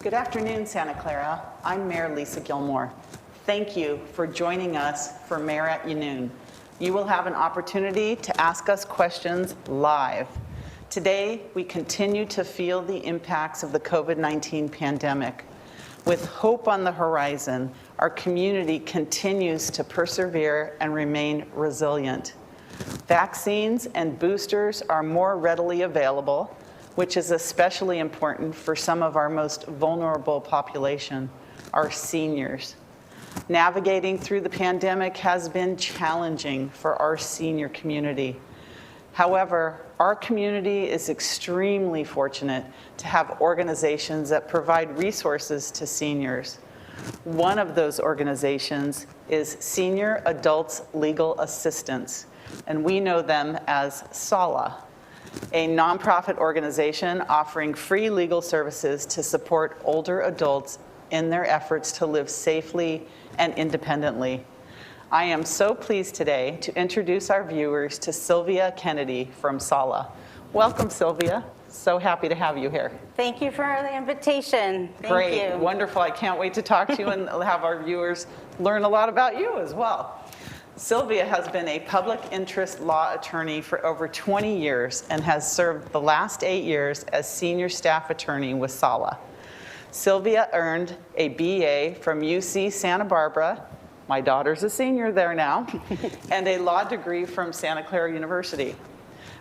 Good afternoon, Santa Clara. I'm Mayor Lisa Gillmor. Thank you for joining us for Mayor at Noon. You will have an opportunity to ask us questions live. Today, we continue to feel the impacts of the COVID-19 pandemic. With hope on the horizon, our community continues to persevere and remain resilient. Vaccines and boosters are more readily available, which is especially important for some of our most vulnerable population, our seniors. Navigating through the pandemic has been challenging for our senior community. However, our community is extremely fortunate to have organizations that provide resources to seniors. One of those organizations is Senior Adults Legal Assistance, and we know them as SALA, a nonprofit organization offering free legal services to support older adults in their efforts to live safely and independently. I am so pleased today to introduce our viewers to Sylvia Kennedy from SALA. Welcome, Sylvia. So happy to have you here. Thank you for the invitation. Great, wonderful. I can't wait to talk to you and have our viewers learn a lot about you as well. Sylvia has been a public interest law attorney for over 20 years and has served the last 8 years as senior staff attorney with SALA. Sylvia earned a BA from UC Santa Barbara, my daughter's a senior there now, and a law degree from Santa Clara University.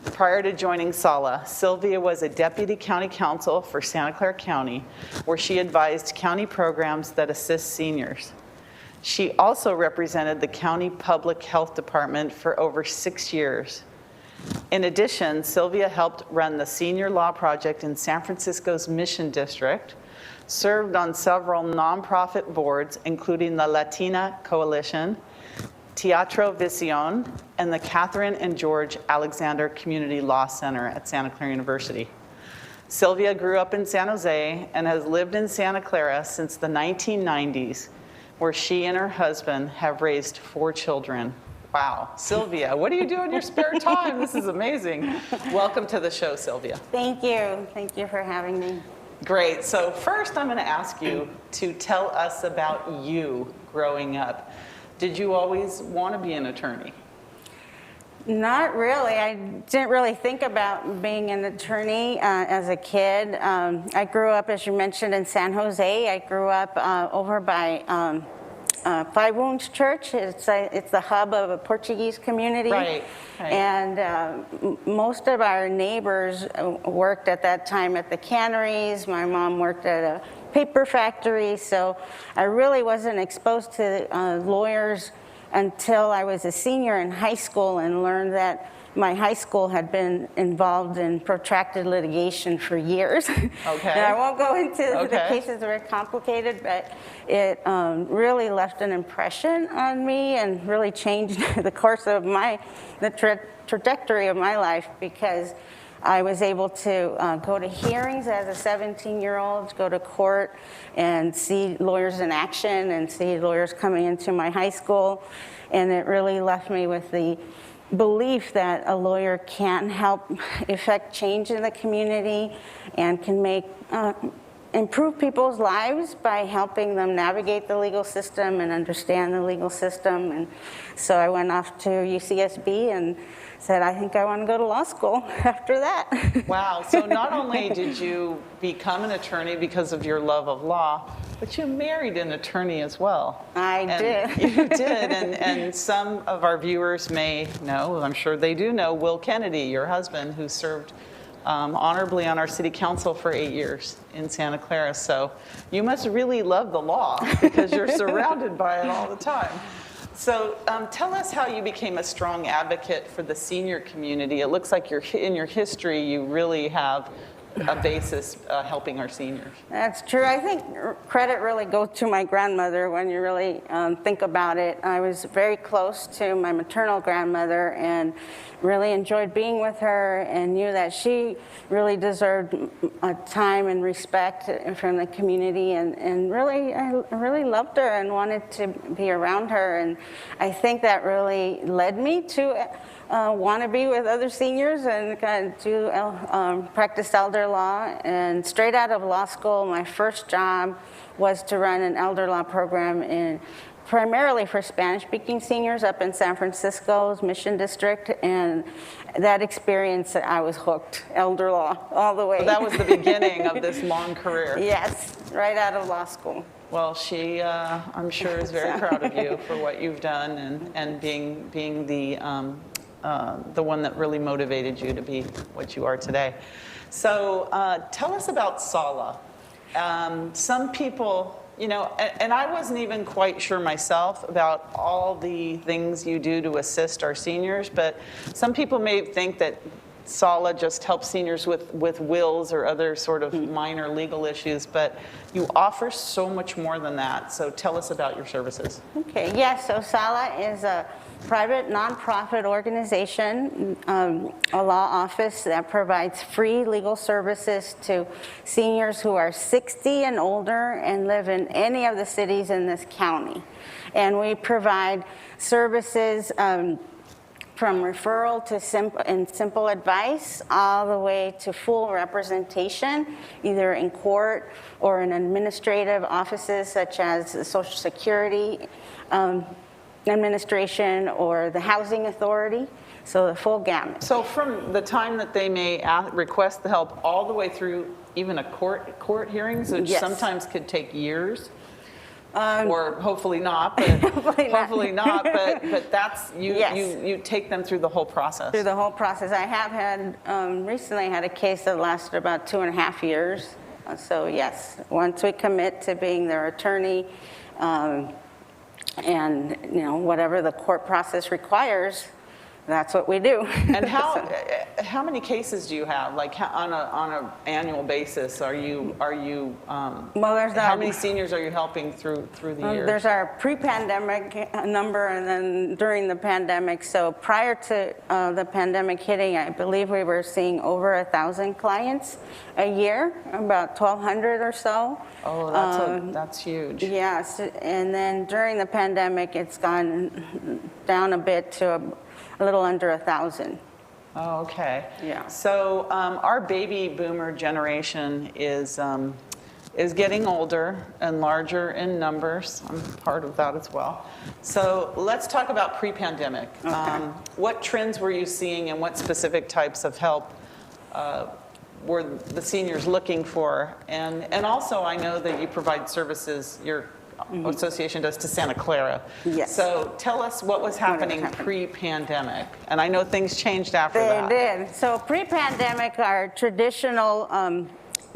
Prior to joining SALA, Sylvia was a deputy county counsel for Santa Clara County, where she advised county programs that assist seniors. She also represented the County Public Health Department for over 6 years. In addition, Sylvia helped run the Senior Law Project in San Francisco's Mission District, served on several nonprofit boards, including the Latina Coalition, Teatro Visión, and the Catherine and George Alexander Community Law Center at Santa Clara University. Sylvia grew up in San Jose and has lived in Santa Clara since the 1990s, where she and her husband have raised 4 children. Wow. Sylvia, what do you do in your spare time? This is amazing. Welcome to the show, Sylvia. Thank you. Thank you for having me. Great. So first, I'm going to ask you to tell us about you growing up. Did you always want to be an attorney? Not really. I didn't really think about being an attorney as a kid. I grew up, as you mentioned, in San Jose. I grew up over by Five Wounds Church. It's the hub of a Portuguese community. Right. And most of our neighbors worked at that time at the canneries. My mom worked at a paper factory. So I really wasn't exposed to lawyers until I was a senior in high school and learned that my high school had been involved in protracted litigation for years. Okay. And I won't go into the cases, very complicated, but it really left an impression on me and really changed the course of the trajectory of my life, because I was able to go to hearings as a 17-year-old, go to court and see lawyers in action and see lawyers coming into my high school. And it really left me with the belief that a lawyer can help effect change in the community and can make improve people's lives by helping them navigate the legal system and understand the legal system. And so I went off to UCSB and said, I think I want to go to law school after that. Wow. So not only did you become an attorney because of your love of law, but you married an attorney as well. I did. You did. And some of our viewers may know, I'm sure they do know, Will Kennedy, your husband, who served honorably on our city council for 8 years in Santa Clara. So you must really love the law because you're surrounded by it all the time. So tell us how you became a strong advocate for the senior community. It looks like in your history, you really have a basis helping our seniors. That's true. I think credit really goes to my grandmother when you really think about it. I was very close to my maternal grandmother and really enjoyed being with her and knew that she really deserved time and respect from the community, and really, I really loved her and wanted to be around her. And I think that really led me to want to be with other seniors and kind of do practice elder law. And straight out of law school, my first job was to run an elder law program primarily for Spanish-speaking seniors up in San Francisco's Mission District, and that experience, I was hooked. Elder law all the way. So that was the beginning of this long career. Yes, right out of law school. Well, she, I'm sure, is very proud of you for what you've done and being the one that really motivated you to be what you are today. So tell us about SALA. Some people, and I wasn't even quite sure myself about all the things you do to assist our seniors, but some people may think that SALA just helps seniors with wills or other sort of minor legal issues, but you offer so much more than that. So tell us about your services. Okay, yes, so SALA is a private nonprofit organization, a law office that provides free legal services to seniors who are 60 and older and live in any of the cities in this county. And we provide services from referral to simple advice all the way to full representation, either in court or in administrative offices such as the Social Security Administration or the Housing Authority, so the full gamut. So from the time that they may request the help all the way through even a court hearings, which Yes. sometimes could take years, or hopefully not, but hopefully not, but that's you. Yes. You take them through the whole process. Through the whole process. I have had recently had a case that lasted about 2.5 years. So yes, once we commit to being their attorney, and whatever the court process requires, that's what we do. And how many cases do you have? Like on an annual basis, are you well, there's how many seniors are you helping through the years? There's our pre-pandemic number, and then during the pandemic. So prior to the pandemic hitting, I believe we were seeing over 1,000 clients a year, about 1,200 or so. Oh, that's huge. Yes, and then during the pandemic, it's gone down a bit to a little under 1,000. Oh, okay. Yeah. So our baby boomer generation is getting older and larger in numbers. I'm part of that as well. So let's talk about pre-pandemic. Okay. What trends were you seeing, and what specific types of help were the seniors looking for? And also, I know that you provide services, your association does, to Santa Clara. Yes. So tell us what was happening pre-pandemic. And I know things changed after that. They did. So pre-pandemic, our traditional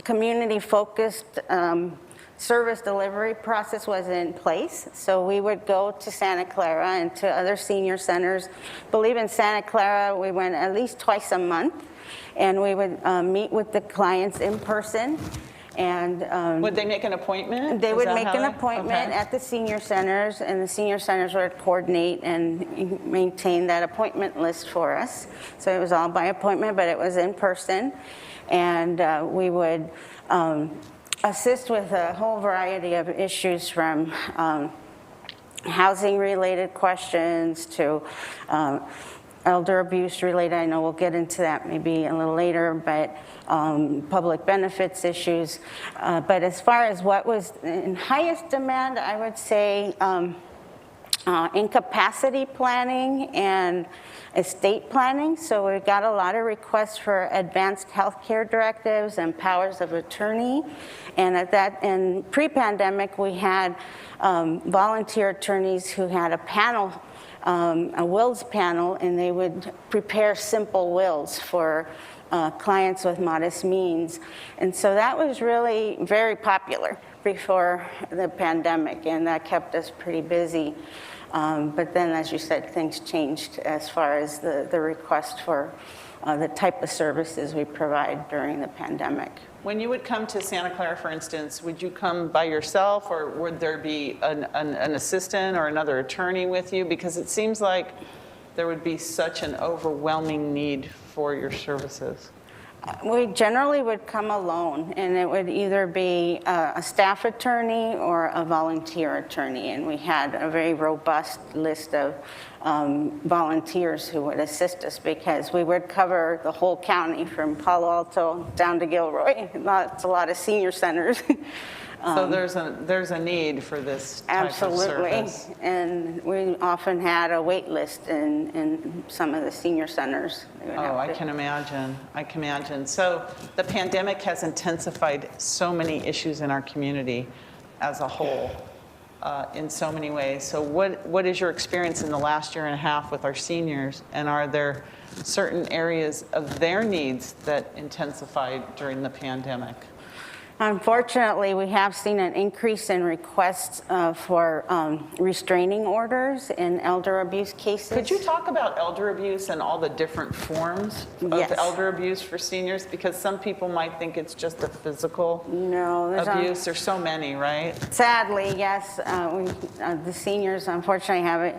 community-focused service delivery process was in place. So we would go to Santa Clara and to other senior centers. I believe in Santa Clara, we went at least twice a month, and we would meet with the clients in person. And would they make an appointment? They would make an appointment at the senior centers, and the senior centers would coordinate and maintain that appointment list for us. So it was all by appointment, but it was in person. And we would assist with a whole variety of issues, from housing-related questions to elder abuse related. I know we'll get into that maybe a little later, but public benefits issues. But as far as what was in highest demand, I would say incapacity planning and estate planning. So we got a lot of requests for advanced healthcare directives and powers of attorney. And pre-pandemic, we had volunteer attorneys who had a panel, a wills panel, and they would prepare simple wills for clients with modest means. And so that was really very popular before the pandemic, and that kept us pretty busy. But then, as you said, things changed as far as the request for the type of services we provide during the pandemic. When you would come to Santa Clara, for instance, would you come by yourself, or would there be an assistant or another attorney with you? Because it seems like there would be such an overwhelming need for your services. We generally would come alone, and it would either be a staff attorney or a volunteer attorney, and we had a very robust list of volunteers who would assist us, because we would cover the whole county from Palo Alto down to Gilroy. That's a lot of senior centers. So there's a need for this type absolutely. of service. And we often had a wait list in some of the senior centers. I can imagine. I can imagine. So the pandemic has intensified so many issues in our community as a whole, in so many ways. So what is your experience in the last year and a half with our seniors? And are there certain areas of their needs that intensified during the pandemic? Unfortunately, we have seen an increase in requests for restraining orders in elder abuse cases. Could you talk about elder abuse and all the different forms of Yes. elder abuse for seniors? Because some people might think it's just a physical abuse. There's so many, right? Sadly, yes. The seniors, unfortunately,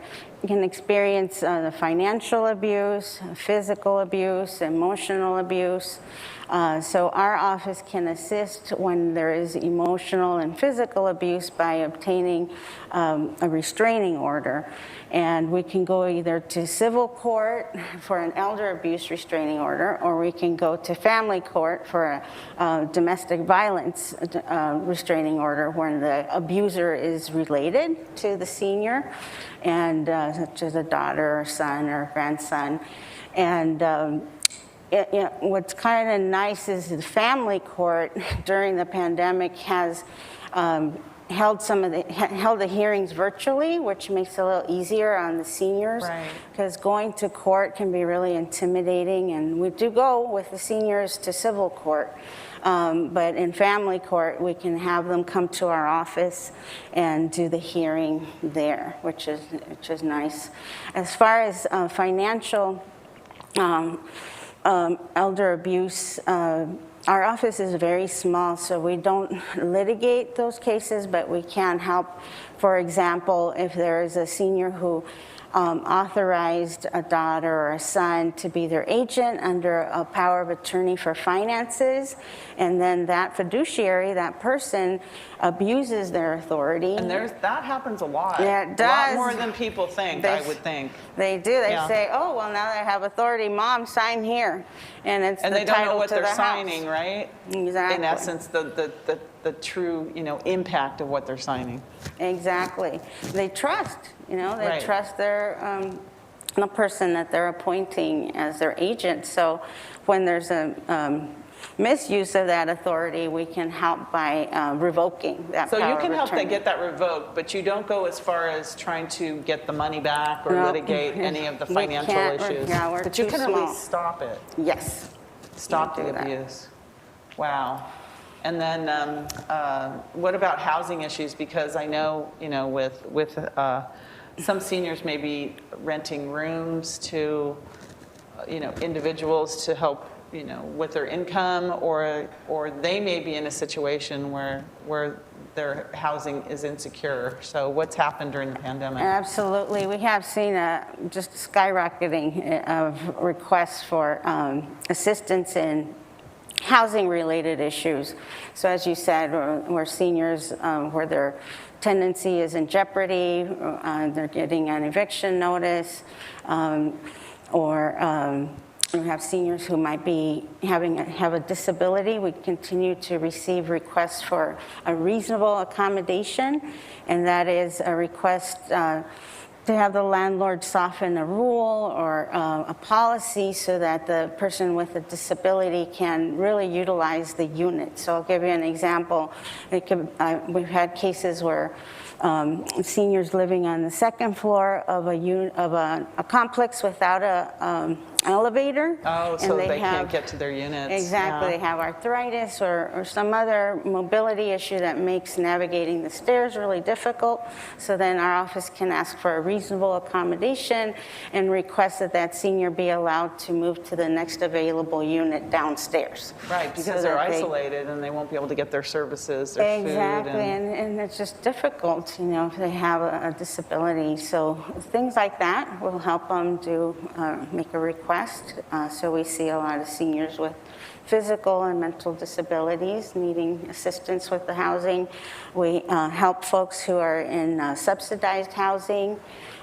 can experience the financial abuse, physical abuse, emotional abuse. So our office can assist when there is emotional and physical abuse by obtaining a restraining order. And we can go either to civil court for an elder abuse restraining order, or we can go to family court for a domestic violence restraining order when the abuser is related to the senior, and such as a daughter or son or grandson. And what's kind of nice is the family court during the pandemic has held the hearings virtually, which makes it a little easier on the seniors. Right. Because going to court can be really intimidating, and we do go with the seniors to civil court. But in family court, we can have them come to our office and do the hearing there, which is nice. As far as financial elder abuse, our office is very small, so we don't litigate those cases, but we can help. For example, if there is a senior who authorized a daughter or a son to be their agent under a power of attorney for finances, and then that fiduciary, that person, abuses their authority. And that happens a lot. Yeah, it does. A lot more than people think, I would think. They do. They say, oh, well, now that I have authority, Mom, sign here. And it's the title to the house. And they don't know what they're signing, right? Exactly. In essence, the true, impact of what they're signing. Exactly. They trust, they Right. trust their the person that they're appointing as their agent. So when there's a misuse of that authority, we can help by revoking that power of attorney. So you can help them get that revoked, but you don't go as far as trying to get the money back or litigate any of the financial issues. We're but you can small. at least stop it. Yes. Stop the abuse. Wow. And then what about housing issues? Because I know, with some seniors may be renting rooms to, individuals to help, with their income, or they may be in a situation where their housing is insecure. So what's happened during the pandemic? Absolutely. We have seen just skyrocketing of requests for assistance in housing-related issues. So as you said, where seniors, where their tenancy is in jeopardy, they're getting an eviction notice, or we have seniors who might be have a disability. We continue to receive requests for a reasonable accommodation, and that is a request to have the landlord soften a rule or a policy so that the person with a disability can really utilize the unit. So I'll give you an example. We've had cases where seniors living on the second floor of a complex without a elevator. Oh, and so they have, can't get to their units. Exactly. Yeah. They have arthritis or some other mobility issue that makes navigating the stairs really difficult. So then our office can ask for a reasonable accommodation and request that that senior be allowed to move to the next available unit downstairs. Right, because so they're isolated and they won't be able to get their services, their exactly, food. and it's just difficult, you know, if they have a disability. So things like that will help them make a request. So we see a lot of seniors with physical and mental disabilities needing assistance with the housing. We help folks who are in subsidized housing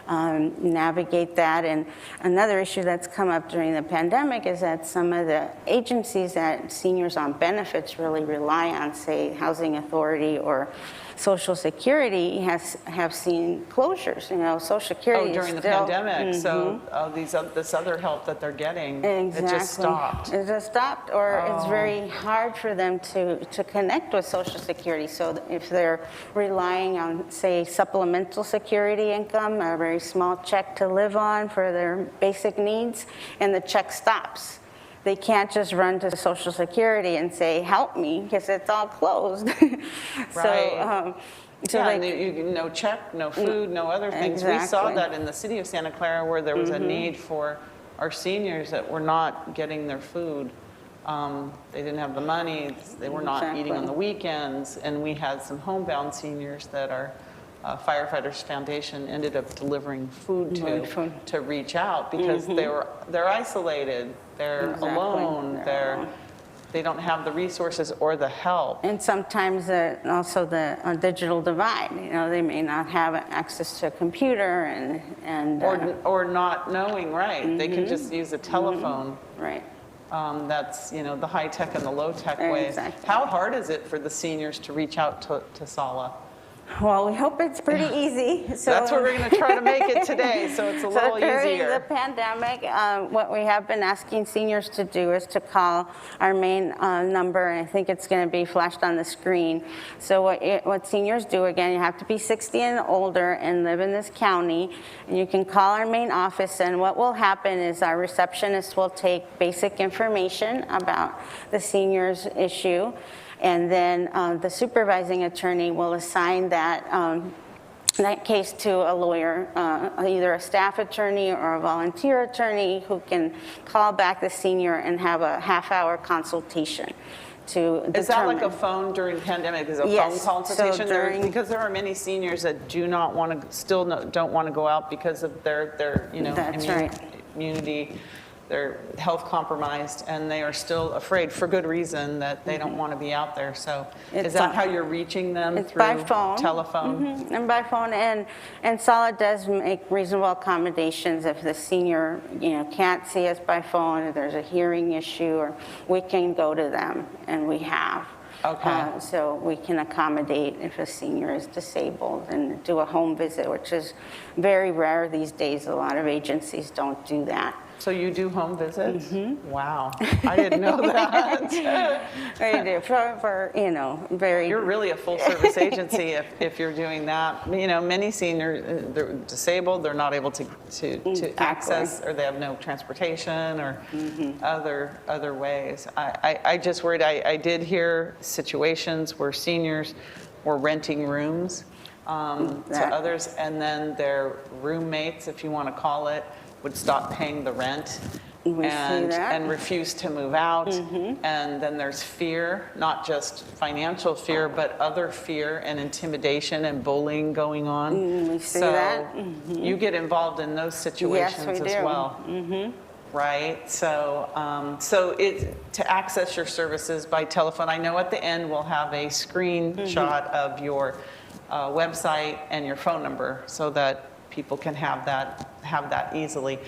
navigate that. And another issue that's come up during the pandemic is that some of the agencies that seniors on benefits really rely on, say Housing Authority or Social Security, have seen closures. You know, Social Security during the pandemic. So this other help that they're getting, exactly. it just stopped. It just stopped, or it's very hard for them to connect with Social Security. So if they're relying on, say, supplemental security income, a very small check to live on for their basic needs, and the check stops, they can't just run to Social Security and say, help me, because it's all closed. Right. So yeah, like, and no check, no food, no other things. Exactly. We saw that in the City of Santa Clara, where there was a need for our seniors that were not getting their food. They didn't have the money, they were not eating on the weekends, and we had some homebound seniors that our Firefighters Foundation ended up delivering food to reach out, because they're isolated, they're alone, they don't have the resources or the help. And sometimes also the digital divide. You know, they may not have access to a computer and or not knowing, right? They can just use a telephone. Right. That's, you know, the high tech and the low tech way. Exactly. How hard is it for the seniors to reach out to SALA? Well, we hope it's pretty easy. So that's what we're going to try to make it today, so it's a little during easier. the pandemic, what we have been asking seniors to do is to call our main number, and I think it's going to be flashed on the screen. So what seniors do, again, you have to be 60 and older and live in this county, and you can call our main office, and what will happen is our receptionist will take basic information about the senior's issue, and then the supervising attorney will assign that case to a lawyer, either a staff attorney or a volunteer attorney, who can call back the senior and have a half-hour consultation to determine. Is that like a phone during the pandemic? Is a phone consultation? So because there are many seniors that do not want to, don't want to go out because of their you know, immunity. They're health compromised, and they are still afraid, for good reason, that they don't want to be out there. So is that how you're reaching them? It's through by phone. Telephone? And by phone, and SALA does make reasonable accommodations if the senior, you know, can't see us by phone, if there's a hearing issue, or we can go to them, and we have. Okay. So we can accommodate if a senior is disabled and do a home visit, which is very rare these days. A lot of agencies don't do that. So you do home visits? Wow, I didn't know that. We do for you know, very. You're really a full service agency if you're doing that. You know, many seniors, they're disabled, they're not able to access, or they have no transportation, or other ways. I just worried. I did hear situations where seniors were renting rooms to others, and then their roommates, if you want to call it, would stop paying the rent and refuse to move out. And then there's fear, not just financial fear, but other fear and intimidation and bullying going on. We see that. You get involved in those situations as well. Right? So, to access your services by telephone, I know at the end we'll have a screenshot of your website and your phone number, so that people can have that easily.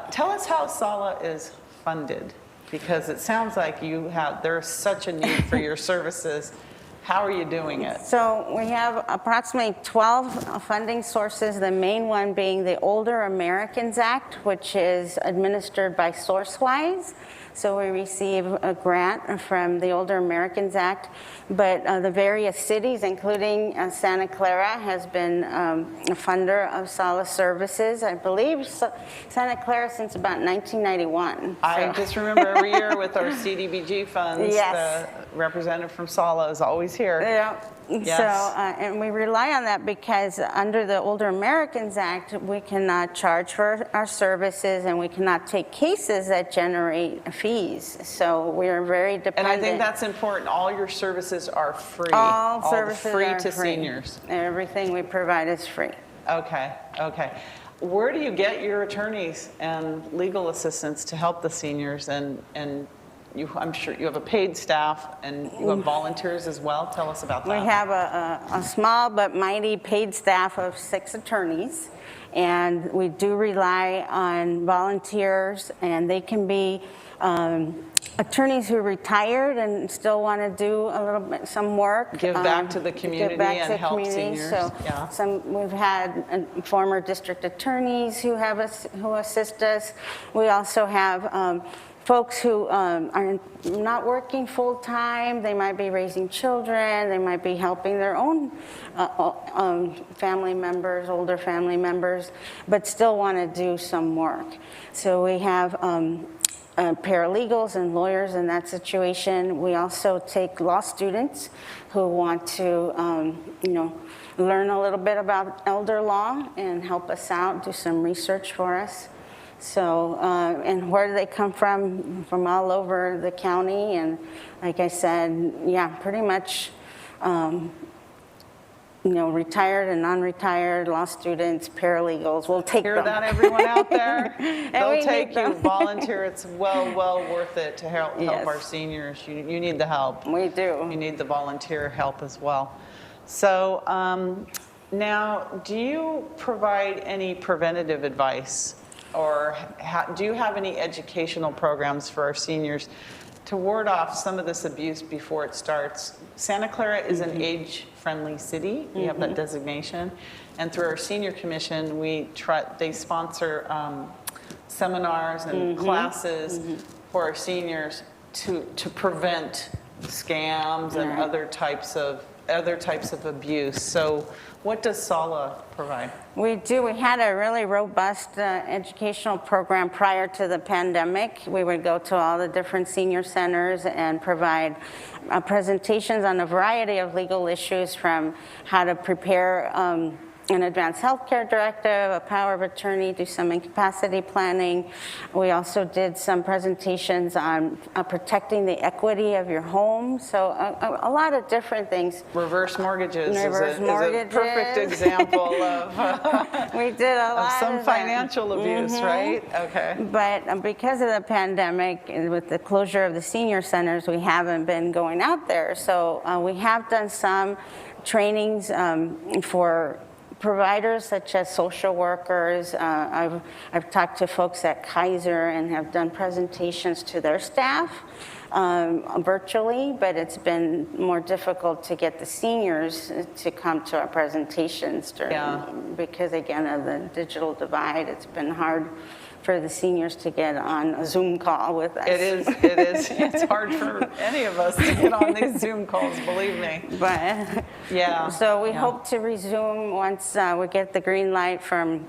Tell us how SALA is funded, because it sounds like there's such a need for your services. How are you doing it? So we have approximately 12 funding sources, the main one being the Older Americans Act, which is administered by SourceWise. So we receive a grant from the Older Americans Act, but the various cities, including Santa Clara, has been a funder of SALA services. I believe Santa Clara since about 1991. I just remember every year with our CDBG funds, Yes. the representative from SALA is always here. Yeah. Yes. So, and we rely on that because under the Older Americans Act, we cannot charge for our services and we cannot take cases that generate fees. So we are very dependent. And I think that's important. All your services are free. All services free are to free. seniors. Everything we provide is free. Okay, okay. Where do you get your attorneys and legal assistants to help the seniors? And I'm sure you have a paid staff and you have volunteers as well. Tell us about that. We have a small but mighty paid staff of 6 attorneys, and we do rely on volunteers, and they can be attorneys who are retired and still want to do a little bit, some work. Give back to the community and help community. seniors. So Yeah. we've had former district attorneys who assist us. We also have folks who are not working full-time. They might be raising children. They might be helping their own family members, older family members, but still want to do some work. So we have paralegals and lawyers in that situation. We also take law students who want to, learn a little bit about elder law and help us out, do some research for us. So, and where do they come from? From all over the county, and like I said, yeah, pretty much, retired and non-retired, law students, paralegals, we'll take them. Hear that, everyone out there? They'll take you, them. volunteer. It's well worth it to help Yes. our seniors. You need the help. We do. You need the volunteer help as well. So now, do you provide any preventative advice, or do you have any educational programs for our seniors to ward off some of this abuse before it starts? Santa Clara is an age-friendly city. We have that designation. And through our senior commission, they sponsor seminars and classes for our seniors to prevent scams and other types of abuse. So what does SALA provide? We do. We had a really robust educational program prior to the pandemic. We would go to all the different senior centers and provide presentations on a variety of legal issues, from how to prepare an advanced healthcare directive, a power of attorney, do some incapacity planning. We also did some presentations on protecting the equity of your home. So a lot of different things. Reverse mortgages, Reverse mortgages. is a perfect example of, we did a lot of some of financial abuse, right? Okay. But because of the pandemic and with the closure of the senior centers, we haven't been going out there. So we have done some trainings for providers such as social workers. I've talked to folks at Kaiser and have done presentations to their staff virtually, but it's been more difficult to get the seniors to come to our presentations because, again, of the digital divide. It's been hard for the seniors to get on a Zoom call with us. It is. It's hard for any of us to get on these Zoom calls, believe me. But yeah. So we hope to resume once we get the green light from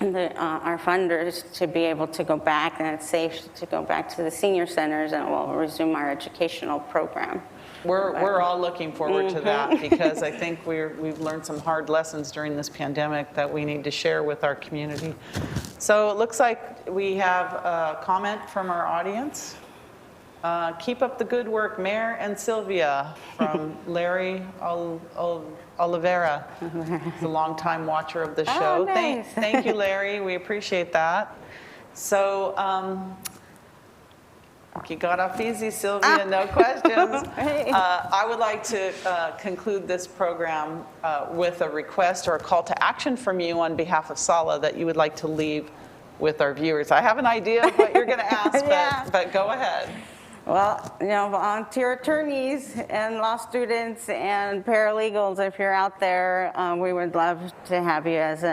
our funders to be able to go back, and it's safe to go back to the senior centers, and we'll resume our educational program. We're all looking forward to that, because I think we've learned some hard lessons during this pandemic that we need to share with our community. So it looks like we have a comment from our audience. Keep up the good work, Mayor and Sylvia, from Larry Oliveira. He's a longtime watcher of the show. Nice. Thank you, Larry. We appreciate that. So you got off easy, Sylvia, no questions. I would like to conclude this program with a request or a call to action from you on behalf of SALA that you would like to leave with our viewers. I have an idea of what you're going to ask, but go ahead. Well, volunteer attorneys and law students and paralegals, if you're out there, we would love to have you as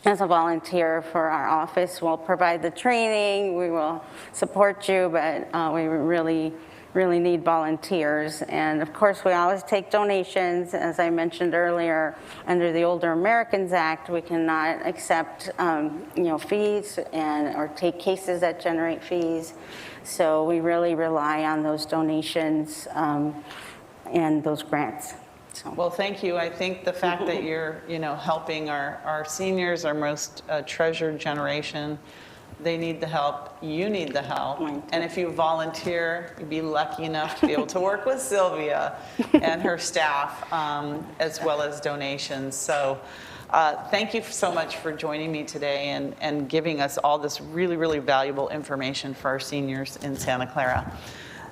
as a volunteer for our office. We'll provide the training, we will support you, but we really need volunteers. And of course, we always take donations. As I mentioned earlier, under the Older Americans Act, we cannot accept fees or take cases that generate fees. So we really rely on those donations and those grants. So. Well, thank you. I think the fact that you're, helping our seniors, our most treasured generation, they need the help. You need the help. And if you volunteer, you'd be lucky enough to be able to work with Sylvia and her staff, as well as donations. So thank you so much for joining me today and giving us all this really, really valuable information for our seniors in Santa Clara.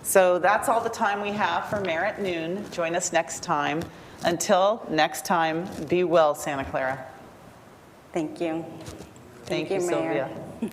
So that's all the time we have for Mayor at Noon. Join us next time. Until next time, be well, Santa Clara. Thank you. Thank you, Sylvia. Mayor.